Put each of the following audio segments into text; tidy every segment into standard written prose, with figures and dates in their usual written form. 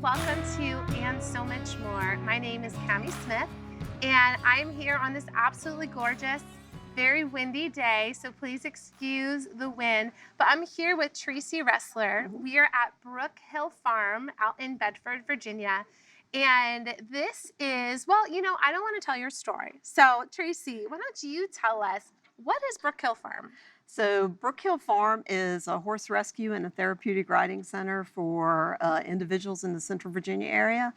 welcome to And So Much More. My name is Cami Smith, and I'm here on this absolutely gorgeous, very windy day, so please excuse the wind. But I'm here with Tracy Russler. We are at Brook Hill Farm out in Bedford, Virginia. And this is, well, I don't want to tell your story. So, Tracy, why don't you tell us, what is Brook Hill Farm? So Brook Hill Farm is a horse rescue and a therapeutic riding center for individuals in the Central Virginia area.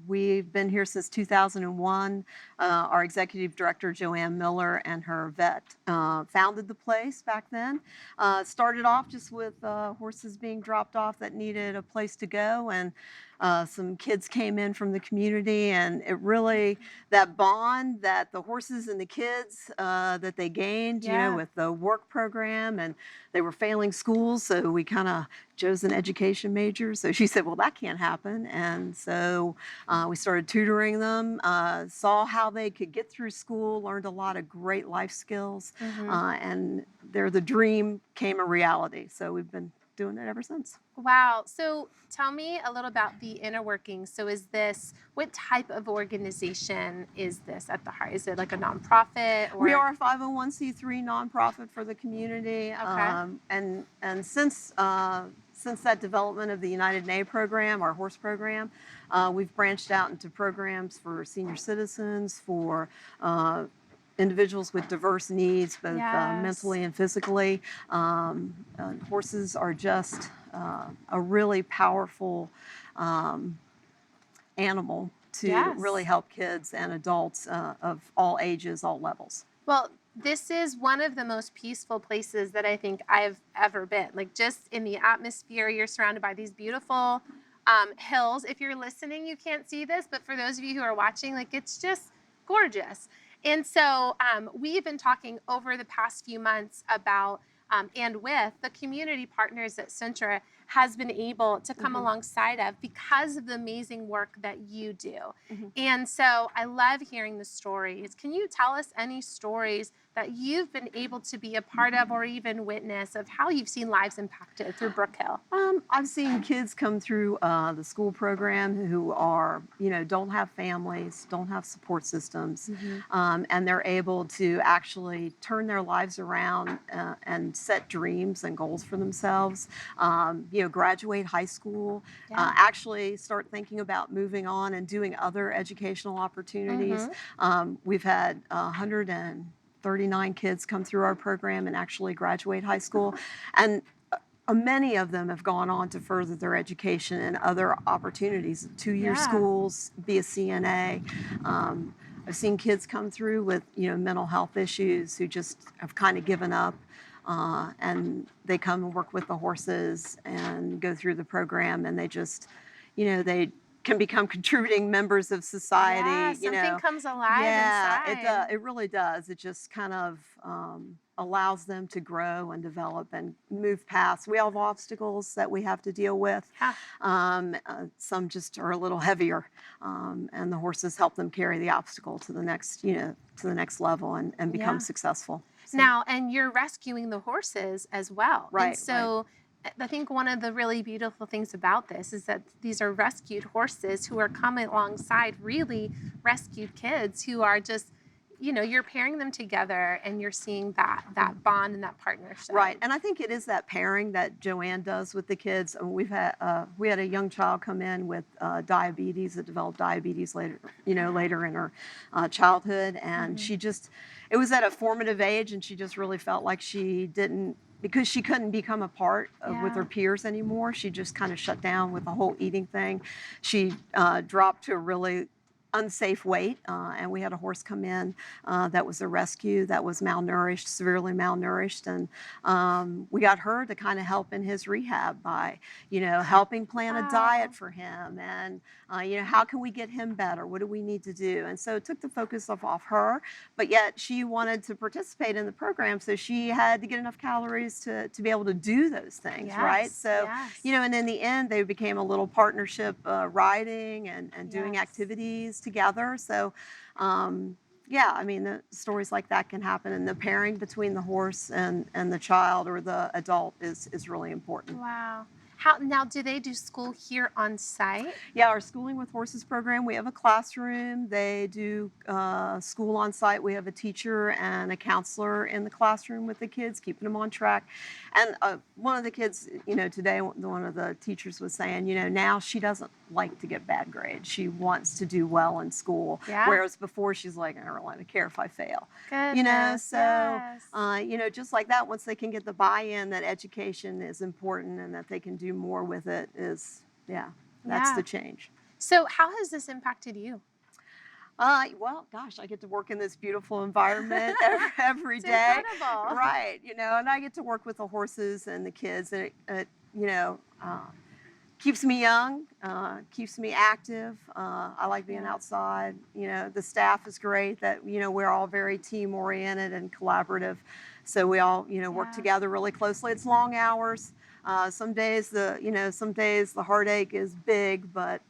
We've been here since 2001. Our executive director, Joanne Miller, and her vet founded the place back then. Started off just with horses being dropped off that needed a place to go, and some kids came in from the community, and it really, that bond that the horses and the kids that they gained, with the work program, and they were failing schools, so we kind of, Joe's an education major, so she said, well, that can't happen. And so we started tutoring them, saw how they could get through school, learned a lot of great life skills, and the dream came a reality. So we've been doing it ever since. Wow. So tell me a little about the inner workings. So what type of organization is this at the heart? Is it like a nonprofit? Or? We are a 501c3 nonprofit for the community. Okay. And since that development of the United Nay program, our horse program, we've branched out into programs for senior citizens, for individuals with diverse needs, both mentally and physically. Horses are just a really powerful animal to really help kids and adults of all ages, all levels. Well, this is one of the most peaceful places that I think I've ever been. Like, just in the atmosphere, you're surrounded by these beautiful hills. If you're listening, you can't see this, but for those of you who are watching, like, it's just gorgeous. And so we've been talking over the past few months about and with the community partners that Centra has been able to come alongside of because of the amazing work that you do. And so I love hearing the stories. Can you tell us any stories that you've been able to be a part of or even witness of how you've seen lives impacted through Brook Hill? I've seen kids come through the school program who are, don't have families, don't have support systems, and they're able to actually turn their lives around and set dreams and goals for themselves. Graduate high school, actually start thinking about moving on and doing other educational opportunities. We've had 139 kids come through our program and actually graduate high school. And many of them have gone on to further their education in other opportunities, 2-year schools, be a CNA. I've seen kids come through with, mental health issues who just have kind of given up. And they come and work with the horses and go through the program, and they just, they can become contributing members of society. Yeah, something comes alive inside. It really does. It just kind of allows them to grow and develop and move past. We have obstacles that we have to deal with. Some just are a little heavier, and the horses help them carry the obstacle to the next, to the next level and become successful. So. Now, and you're rescuing the horses as well. Right. And so I think one of the really beautiful things about this is that these are rescued horses who are coming alongside really rescued kids who are just, you're pairing them together and you're seeing that bond and that partnership. Right. And I think it is that pairing that Joanne does with the kids. We had a young child come in with diabetes, that developed diabetes later in her childhood. And it was at a formative age, and she just really felt like because she couldn't become a part with her peers anymore. She just kind of shut down with the whole eating thing. She dropped to a really unsafe weight, and we had a horse come in that was a rescue that was malnourished, severely malnourished, and we got her to kind of help in his rehab by, helping plan a diet for him, and how can we get him better? What do we need to do? And so it took the focus off her, but yet she wanted to participate in the program, so she had to get enough calories to be able to do those things, right? So, and in the end, they became a little partnership riding and doing activities together. So the stories like that can happen, and the pairing between the horse and the child or the adult is really important. Wow. How now? Do they do school here on site? Yeah, our Schooling with Horses program, we have a classroom. They do school on site. We have a teacher and a counselor in the classroom with the kids, keeping them on track. And one of the kids, today, one of the teachers was saying, now she doesn't like to get bad grades. She wants to do well in school. Yeah. Whereas before she's like, I don't really care if I fail. Goodness, So, yes. just like that, once they can get the buy-in that education is important and that they can do more with it yeah, that's Yeah. the change. So how has this impacted you? Well, gosh, I get to work in this beautiful environment every It's day. incredible. Right, and I get to work with the horses and the kids, and keeps me young, keeps me active. I like being Yeah. outside. The staff is great. That we're all very team oriented and collaborative, so we all work Yeah. together really closely. It's long hours. Some days the heartache is big, but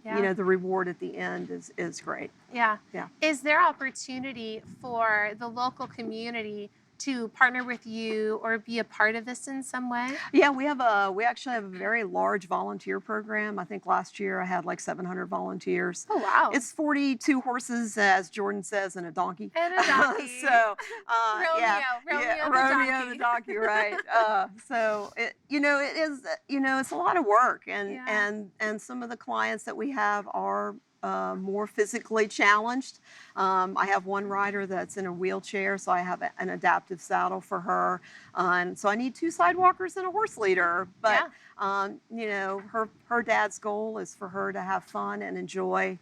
Yeah. the reward at the end is great. Yeah. Yeah. Is there opportunity for the local community to partner with you or be a part of this in some way? Yeah, we actually have a very large volunteer program. I think last year I had like 700 volunteers. Oh, wow. It's 42 horses, as Jordan says, and a donkey. And a donkey. So, Romeo the the donkey, right? So it is, it's a lot of work, and Yeah. and some of the clients that we have are more physically challenged. I have one rider that's in a wheelchair, so I have an adaptive saddle for her. And so I need 2 sidewalkers and a horse leader. But, her dad's goal is for her to have fun and enjoy,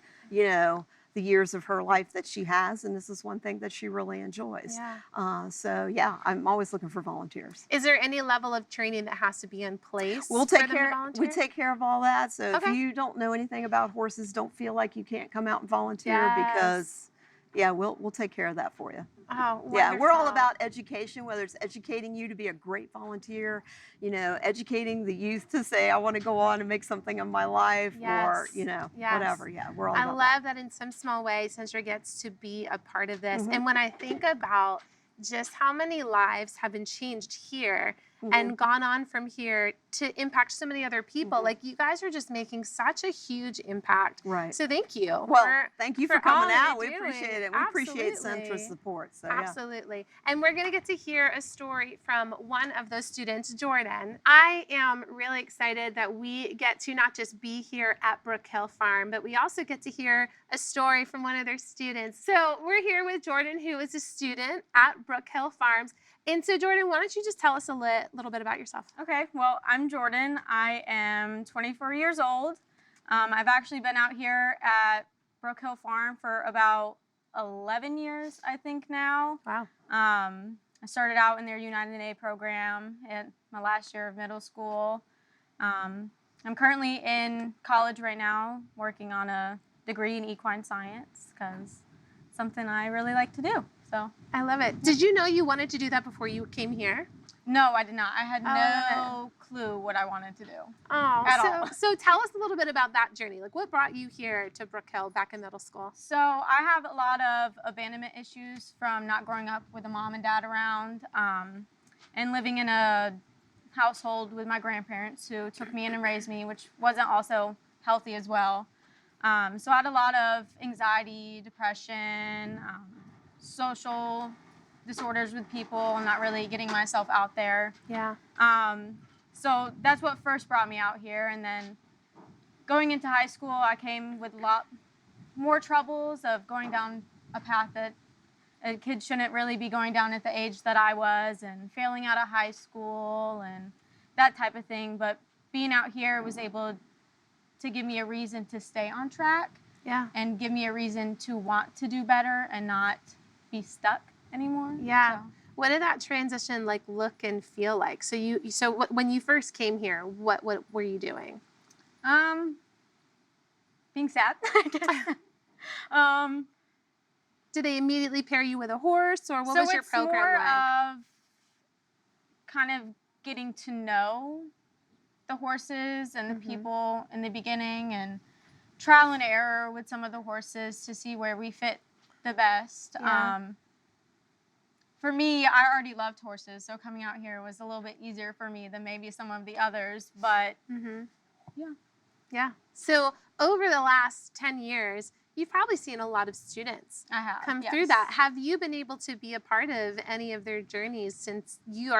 the years of her life that she has. And this is one thing that she really enjoys. Yeah. So, yeah, I'm always looking for volunteers. Is there any level of training that has to be in place We'll for take them to care. We volunteer? take care of all that. So if Okay. you don't know anything about horses, don't feel like you can't come out and volunteer Yes. because, yeah, we'll take care of that for you. Oh, Yeah, we're all wonderful. about education, whether it's educating you to be a great volunteer, educating the youth to say, I want to go on and make something of my life, or, Yes. whatever. Yeah, we're all I about love that in some small way, Centra gets to be a part of this. Mhm. And when I think about just how many lives have been changed here Mhm. and gone on from here to impact so many other people, Mhm. like you guys are just making such a huge impact. Right. So thank you. Well, thank you for all coming that out. We you're appreciate doing. it. We appreciate Absolutely. Centra's support. So, yeah. Absolutely. And we're going to get to hear a story from one of those students, Jordan. I am really excited that we get to not just be here at Brook Hill Farm, but we also get to hear a story from one of their students. So we're here with Jordan, who is a student at Brook Hill Farms. And so, Jordan, why don't you just tell us a little bit about yourself? Okay, well, I'm Jordan. I am 24 years old. I've actually been out here at Brook Hill Farm for about 11 years, I think now. Wow. I started out in their United A program in my last year of middle school. I'm currently in college right now, working on a degree in equine science because it's something I really like to do. So I love it. Did you know you wanted to do that before you came here? no, I did not. I had Oh, no clue what I wanted to do. Oh, At all. so tell us a little bit about that journey. Like, what brought you here to Brook Hill back in middle school? So I have a lot of abandonment issues from not growing up with a mom and dad around, and living in a household with my grandparents who took me in and raised me, which wasn't also healthy as well. So I had a lot of anxiety, depression, social disorders with people, and not really getting myself out there. Yeah. So that's what first brought me out here. And then going into high school, I came with a lot more troubles of going down a path that a kid shouldn't really be going down at the age that I was, and failing out of high school and that type of thing. But being out here was able to give me a reason to stay on track. Yeah. And give me a reason to want to do better and not be stuck anymore. Yeah. So. What did that transition look and feel like? So when you first came here, what were you doing? Being sad, I guess. Did they immediately pair you with a horse, or what So was your it's program more like? of kind of getting to know the horses and the Mhm. people in the beginning, and trial and error with some of the horses to see where we fit the best. Yeah. for me, I already loved horses, so coming out here was a little bit easier for me than maybe some of the others. But yeah. Yeah. So over the last 10 years, you've probably seen a lot of students I have, come yes. through that. Have you been able to be a part of any of their journeys, since you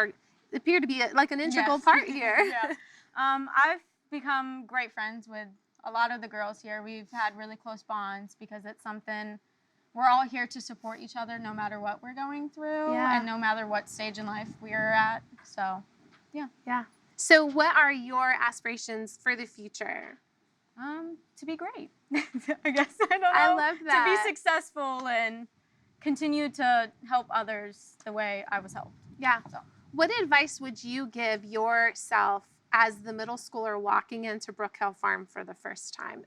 appear to be like an integral Yes. part here? Yeah. I've become great friends with a lot of the girls here. We've had really close bonds because it's something we're all here to support each other no matter what we're going through Yeah. and no matter what stage in life we're at. So, yeah. Yeah. So what are your aspirations for the future? To be great. I guess, I don't know. I love that. To be successful and continue to help others the way I was helped. Yeah. So. What advice would you give yourself as the middle schooler walking into Brook Hill Farm for the first time?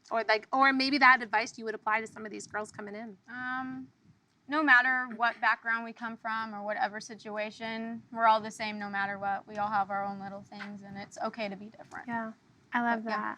Or maybe that advice you would apply to some of these girls coming in. No matter what background we come from or whatever situation, we're all the same no matter what. We all have our own little things, and it's okay to be different. Yeah, I love But, that. yeah.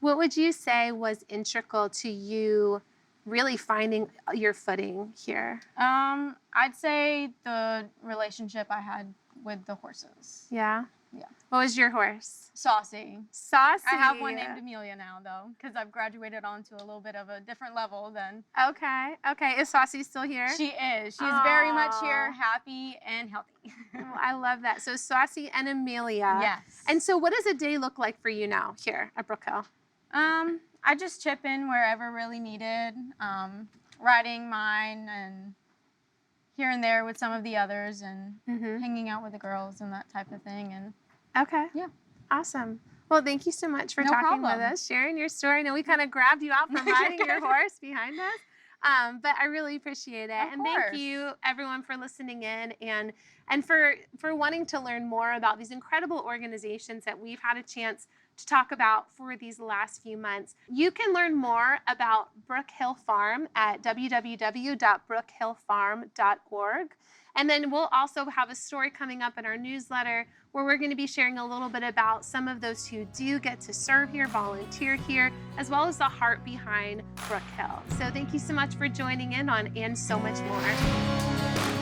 What would you say was integral to you really finding your footing here? I'd say the relationship I had with the horses. Yeah? Yeah. What was your horse? Saucy. Saucy. I have one named Amelia now, though, because I've graduated onto a little bit of a different level than. Okay. Is Saucy still here? She is. She's very much here, Aw. happy and healthy. Oh, I love that. So Saucy and Amelia. Yes. And so what does a day look like for you now here at Brook Hill? I just chip in wherever really needed, riding mine and here and there with some of the others and hanging out with the girls and that type of thing. And Okay. yeah. Awesome. Well, thank you so much for No talking with problem. us, sharing your story. I know we kind of grabbed you out from riding your horse behind us, but I really appreciate it. Of And course. thank you, everyone, for listening in and for wanting to learn more about these incredible organizations that we've had a chance to talk about for these last few months. You can learn more about Brook Hill Farm at www.brookhillfarm.org. And then we'll also have a story coming up in our newsletter where we're going to be sharing a little bit about some of those who do get to serve here, volunteer here, as well as the heart behind Brook Hill. So thank you so much for joining in on And So Much More.